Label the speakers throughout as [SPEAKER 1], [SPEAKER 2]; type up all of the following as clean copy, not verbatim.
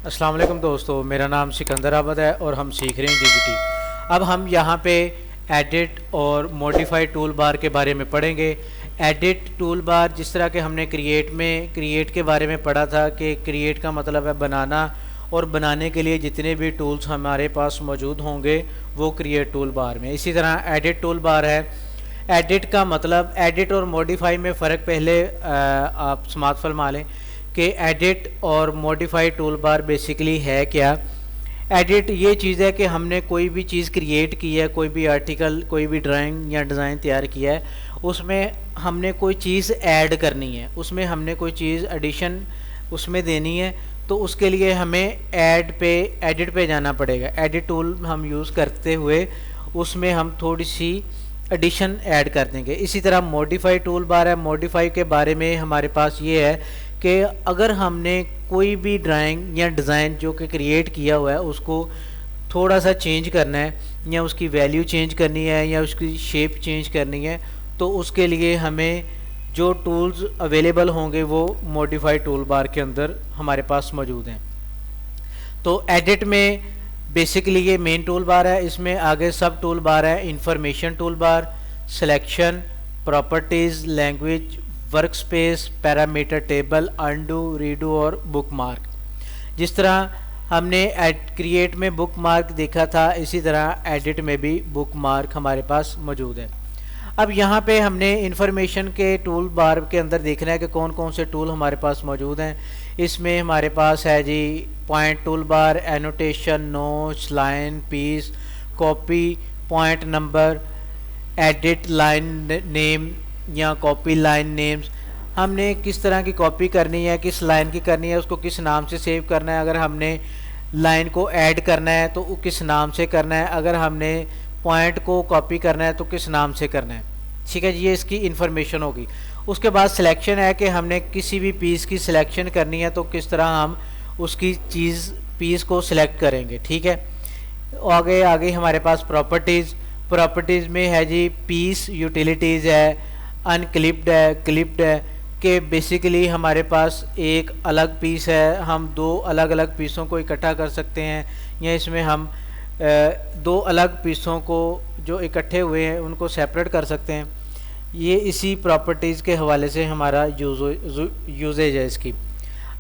[SPEAKER 1] अस्सलाम वालेकुम दोस्तों, मेरा नाम सिकंदर अहमद है और हम सीख रहे हैं डीबीटी। अब हम यहाँ पे एडिट और मॉडिफाई टूल बार के बारे में पढ़ेंगे। एडिट टूल बार जिस तरह के हमने क्रिएट के बारे में पढ़ा था कि क्रिएट का मतलब है बनाना, और बनाने के लिए जितने भी टूल्स हमारे पास मौजूद होंगे वो क्रिएट टूल बार में। इसी तरह एडिट टूल बार है। एडिट का मतलब, एडिट और मॉडिफाई में फ़र्क पहले आप समात फरमा लें कि एडिट और मॉडिफाई टूल बार बेसिकली है क्या। एडिट ये चीज़ है कि हमने कोई भी चीज़ क्रिएट की है, कोई भी आर्टिकल, कोई भी ड्राइंग या डिज़ाइन तैयार किया है, उसमें हमने कोई चीज़ ऐड करनी है, उसमें हमने कोई चीज़ एडिशन उसमें देनी है, तो उसके लिए हमें एडिट पे जाना पड़ेगा। एडिट टूल हम यूज़ करते हुए उसमें हम थोड़ी सी एडिशन ऐड कर देंगे। इसी तरह मॉडिफाई टूल बार है। मॉडिफाई के बारे में हमारे पास ये है कि अगर हमने कोई भी ड्राइंग या डिज़ाइन जो कि क्रिएट किया हुआ है उसको थोड़ा सा चेंज करना है, या उसकी वैल्यू चेंज करनी है, या उसकी शेप चेंज करनी है, तो उसके लिए हमें जो टूल्स अवेलेबल होंगे वो मॉडिफाई टूल बार के अंदर हमारे पास मौजूद हैं। तो एडिट में बेसिकली ये मेन टूल बार है, इसमें आगे सब टूल बार है। Information tool bar, selection, properties, language, work space, parameter table, undo, redo और बुक मार्क। जिस तरह हमने क्रिएट में बुक मार्क देखा था, इसी तरह एडिट में भी बुक मार्क हमारे पास मौजूद है। अब यहाँ पे हमने इंफॉर्मेशन के टूल बार के अंदर देखना है कि कौन कौन से टूल हमारे पास मौजूद हैं। इसमें हमारे पास है जी point tool bar, annotation, notes, line, piece, copy, point number, edit line name या कॉपी लाइन नेम्स। हमने किस तरह की कॉपी करनी है, किस लाइन की करनी है, उसको किस नाम से सेव करना है। अगर हमने लाइन को ऐड करना है तो किस नाम से करना है, अगर हमने पॉइंट को कॉपी करना है तो किस नाम से करना है। ठीक है, ये इसकी इन्फॉर्मेशन होगी। उसके बाद सिलेक्शन है कि हमने किसी भी पीस की सिलेक्शन करनी है तो किस तरह हम उसकी पीस को सिलेक्ट करेंगे। ठीक है, आगे आगे हमारे पास प्रॉपर्टीज़ में है जी पीस यूटिलिटीज़ है, अनक्लिप्ड है, क्लिप्ड है। कि बेसिकली हमारे पास एक अलग पीस है, हम दो अलग अलग पीसों को इकट्ठा कर सकते हैं, या इसमें हम दो अलग पीसों को जो इकट्ठे हुए हैं उनको सेपरेट कर सकते हैं। ये इसी प्रॉपर्टीज़ के हवाले से हमारा यूजेज है इसकी।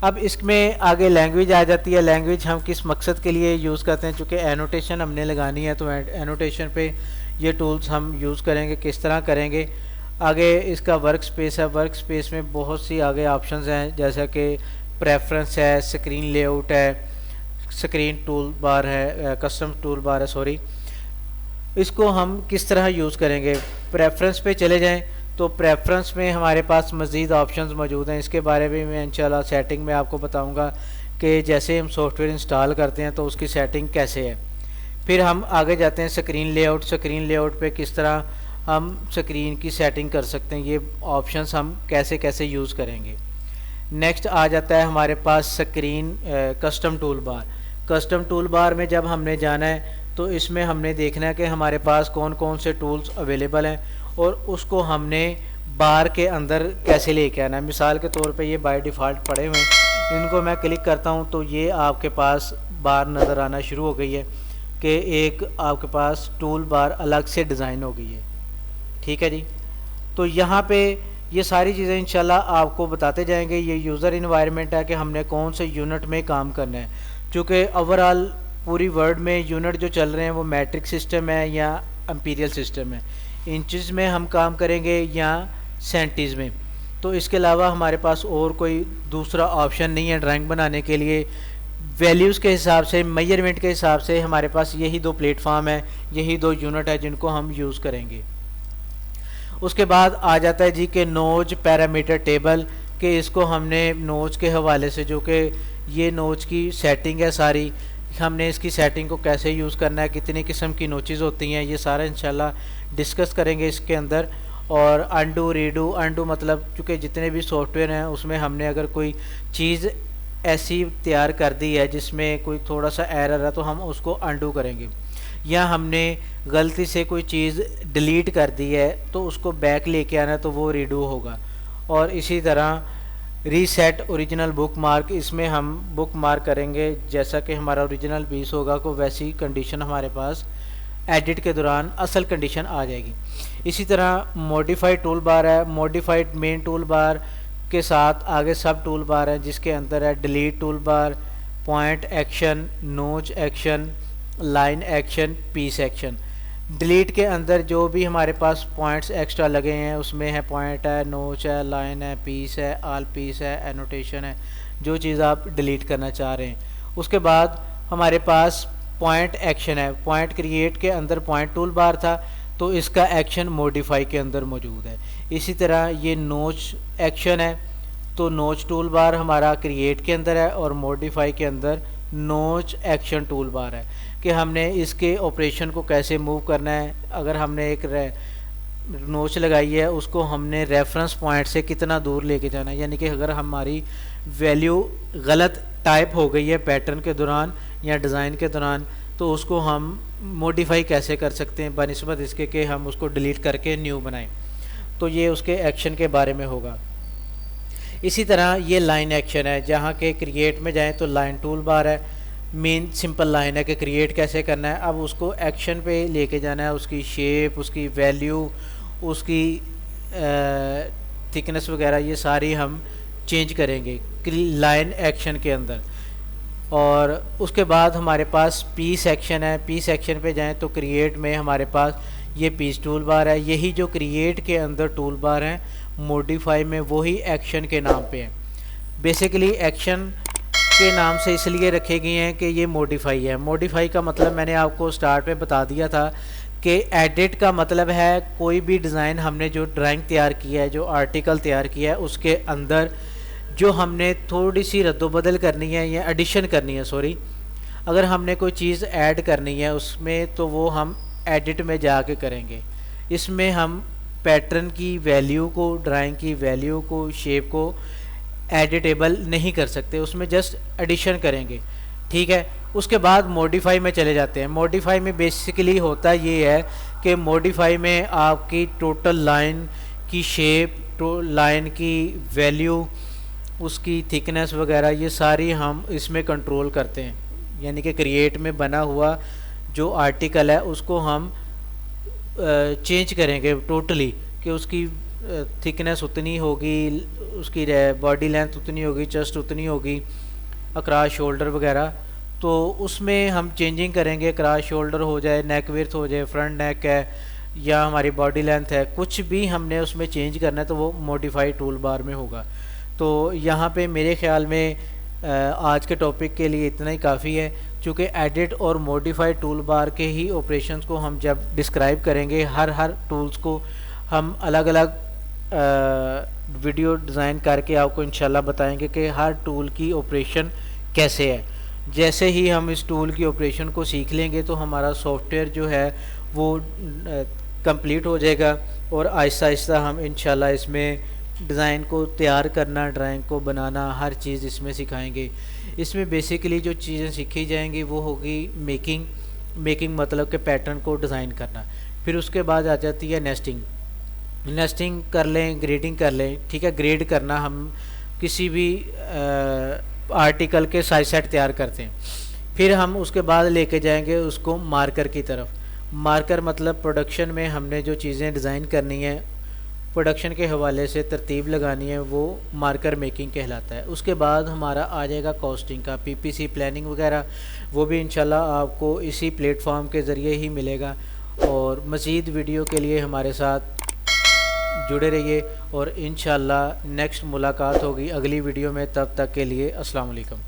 [SPEAKER 1] अब इसमें आगे लैंग्वेज आ जाती है। लैंग्वेज हम किस मकसद के लिए यूज़ करते हैं, चूँकि एनोटेशन हमने लगानी है तो एनोटेशन पे ये टूल्स हम यूज़ करेंगे। किस तरह करेंगे, आगे इसका वर्क स्पेस है। वर्क स्पेस में बहुत सी आगे ऑप्शंस हैं, जैसा कि प्रेफरेंस है, स्क्रीन लेआउट है, स्क्रीन टूल बार है, कस्टम टूल बार है, सॉरी। इसको हम किस तरह यूज़ करेंगे, प्रेफरेंस पे चले जाएं तो प्रेफरेंस में हमारे पास मज़ीद ऑप्शंस मौजूद हैं। इसके बारे में मैं इंशाल्लाह सेटिंग में आपको बताऊंगा कि जैसे हम सॉफ्टवेयर इंस्टॉल करते हैं तो उसकी सेटिंग कैसे है। फिर हम आगे जाते हैं स्क्रीन लेआउट। स्क्रीन लेआउट पे किस तरह हम स्क्रीन की सेटिंग कर सकते हैं, ये ऑप्शंस हम कैसे कैसे यूज़ करेंगे। नेक्स्ट आ जाता है हमारे पास screen custom tool bar. Custom tool bar में जब हमने जाना है तो इसमें हमने देखना है कि हमारे पास कौन कौन से टूल्स अवेलेबल हैं और उसको हमने बार के अंदर कैसे लेके आना है। मिसाल के तौर पे ये बाय डिफ़ॉल्ट पड़े हुए हैं, इनको मैं क्लिक करता हूँ तो ये आपके पास बार नज़र आना शुरू हो गई है कि एक आपके पास टूल बार अलग से डिज़ाइन हो गई है। ठीक है जी, तो यहाँ पे ये सारी चीज़ें इंशाल्लाह आपको बताते जाएंगे। ये यूज़र इन्वायरमेंट है कि हमने कौन से यूनिट में काम करना है, क्योंकि ओवरऑल पूरी वर्ल्ड में यूनिट जो चल रहे हैं वो मैट्रिक सिस्टम है या एम्पीरियल सिस्टम है। इंचज़ में हम काम करेंगे या सेंटीज़ में। तो इसके अलावा हमारे पास और कोई दूसरा ऑप्शन नहीं है ड्राइंग बनाने के लिए। वैल्यूज़ के हिसाब से, मेजरमेंट के हिसाब से हमारे पास यही दो प्लेटफॉर्म है, यही दो यूनिट है जिनको हम यूज़ करेंगे। उसके बाद आ जाता है जी कि नोच पैरामीटर टेबल, कि इसको हमने नोच के हवाले से, जो कि ये नोच की सेटिंग है सारी, हमने इसकी सेटिंग को कैसे यूज़ करना है, कितनी किस्म की नोचेज़ होती हैं, ये सारा इंशाल्लाह डिस्कस करेंगे इसके अंदर। और अंडू, रीडू, अंडू मतलब चूँकि जितने भी सॉफ्टवेयर हैं उसमें हमने अगर कोई चीज़ ऐसी तैयार कर दी है जिसमें कोई थोड़ा सा एरर है तो हम उसको अंडू करेंगे, या हमने गलती से कोई चीज़ डिलीट कर दी है तो उसको बैक लेके आना तो वो रीडू होगा। और इसी तरह रीसेट ओरिजिनल बुक मार्क, इसमें हम बुक मार्क करेंगे जैसा कि हमारा ओरिजिनल पीस होगा को वैसी कंडीशन हमारे पास एडिट के दौरान असल कंडीशन आ जाएगी। इसी तरह मॉडिफाइड टूल बार है, मॉडिफाइड मेन टूल बार के साथ आगे सब टूल बार है जिसके अंदर है delete tool bar, point action, notch action, line action, piece action. Delete के अंदर जो भी हमारे पास पॉइंट्स एक्स्ट्रा लगे हैं उसमें है पॉइंट है, नोच है, लाइन है, पीस है, आल पीस है, एनोटेशन है, जो चीज़ आप डिलीट करना चाह रहे हैं। उसके बाद हमारे पास पॉइंट एक्शन है, पॉइंट क्रिएट के अंदर पॉइंट टूल बार था तो इसका एक्शन मॉडिफाई के अंदर मौजूद है। इसी तरह ये नोच एक्शन है तो नोच टूल बार हमारा क्रिएट के अंदर है और मॉडिफाई के अंदर नोच एक्शन टूल बार है कि हमने इसके ऑपरेशन को कैसे मूव करना है। अगर हमने एक नोच लगाई है उसको हमने रेफरेंस पॉइंट से कितना दूर लेके जाना है, यानी कि अगर हमारी वैल्यू गलत टाइप हो गई है पैटर्न के दौरान या डिज़ाइन के दौरान तो उसको हम मॉडिफाई कैसे कर सकते हैं बनिस्बत इसके कि हम उसको डिलीट करके न्यू बनाएं। तो ये उसके एक्शन के बारे में होगा। इसी तरह ये लाइन एक्शन है, जहाँ के क्रिएट में जाएं तो लाइन टूल बार है, मेन सिंपल लाइन है कि क्रिएट कैसे करना है। अब उसको एक्शन पे लेके जाना है, उसकी शेप, उसकी वैल्यू, उसकी थिकनेस वगैरह ये सारी हम चेंज करेंगे लाइन एक्शन के अंदर। और उसके बाद हमारे पास पीस एक्शन है, पीस एक्शन पे जाएं तो क्रिएट में हमारे पास ये पीस टूल बार है। यही जो क्रिएट के अंदर टूल बार हैं मॉडिफाई में वही एक्शन के नाम पे है। बेसिकली एक्शन के नाम से इसलिए रखे गए हैं कि ये मॉडिफाई है। मॉडिफाई का मतलब मैंने आपको स्टार्ट में बता दिया था कि एडिट का मतलब है कोई भी डिज़ाइन हमने जो ड्राइंग तैयार किया है, जो आर्टिकल तैयार किया है उसके अंदर जो हमने थोड़ी सी रद्दोबदल करनी है या एडिशन करनी है, सॉरी, अगर हमने कोई चीज़ ऐड करनी है उसमें तो वो हम एडिट में जाके करेंगे। इसमें हम पैटर्न की वैल्यू को, ड्राइंग की वैल्यू को, शेप को एडिटेबल नहीं कर सकते, उसमें जस्ट एडिशन करेंगे, ठीक है। उसके बाद मॉडिफाई में चले जाते हैं। मॉडिफाई में बेसिकली होता ये है कि मॉडिफाई में आपकी टोटल लाइन की शेप, लाइन की वैल्यू, उसकी थिकनेस वगैरह ये सारी हम इसमें कंट्रोल करते हैं। यानी कि क्रिएट में बना हुआ जो आर्टिकल है उसको हम चेंज करेंगे टोटली कि उसकी थिकनेस उतनी होगी, उसकी बॉडी लेंथ उतनी होगी, चेस्ट उतनी होगी, अक्रॉस शोल्डर वगैरह, तो उसमें हम चेंजिंग करेंगे। अक्रॉस शोल्डर हो जाए, नेक विड्थ हो जाए, फ्रंट नेक है या हमारी बॉडी लेंथ है, कुछ भी हमने उसमें चेंज करना है तो वो मॉडिफाई टूल बार में होगा। तो यहाँ पे मेरे ख़्याल में आज के टॉपिक के लिए इतना ही काफ़ी है, चूँकि एडिट और मॉडिफाई टूल बार के ही ऑपरेशंस को हम जब डिस्क्राइब करेंगे, हर टूल्स को हम अलग अलग वीडियो डिज़ाइन करके आपको इंशाल्लाह बताएंगे कि हर टूल की ऑपरेशन कैसे है। जैसे ही हम इस टूल की ऑपरेशन को सीख लेंगे तो हमारा सॉफ्टवेयर जो है वो कंप्लीट हो जाएगा और आहिस्ता आहिस्ता हम इंशाल्लाह इसमें डिज़ाइन को तैयार करना, ड्राइंग को बनाना, हर चीज़ इसमें सिखाएंगे। इसमें बेसिकली जो चीज़ें सीखी जाएंगी वो होगी मेकिंग मतलब कि पैटर्न को डिज़ाइन करना। फिर उसके बाद आ जाती है नेस्टिंग कर लें, ग्रेडिंग कर लें, ठीक है। ग्रेड करना, हम किसी भी आर्टिकल के साइज सेट तैयार करते हैं, फिर हम उसके बाद लेके जाएंगे उसको मार्कर की तरफ। मार्कर मतलब प्रोडक्शन में हमने जो चीज़ें डिज़ाइन करनी है, प्रोडक्शन के हवाले से तरतीब लगानी है, वो मार्कर मेकिंग कहलाता है। उसके बाद हमारा आ जाएगा कॉस्टिंग का, पीपीसी प्लानिंग वगैरह, वो भी इंशाल्लाह आपको इसी प्लेटफॉर्म के ज़रिए ही मिलेगा। और मज़ीद वीडियो के लिए हमारे साथ जुड़े रहिए और इंशाल्लाह नेक्स्ट मुलाकात होगी अगली वीडियो में। तब तक के लिए अस्सलाम वालेकुम।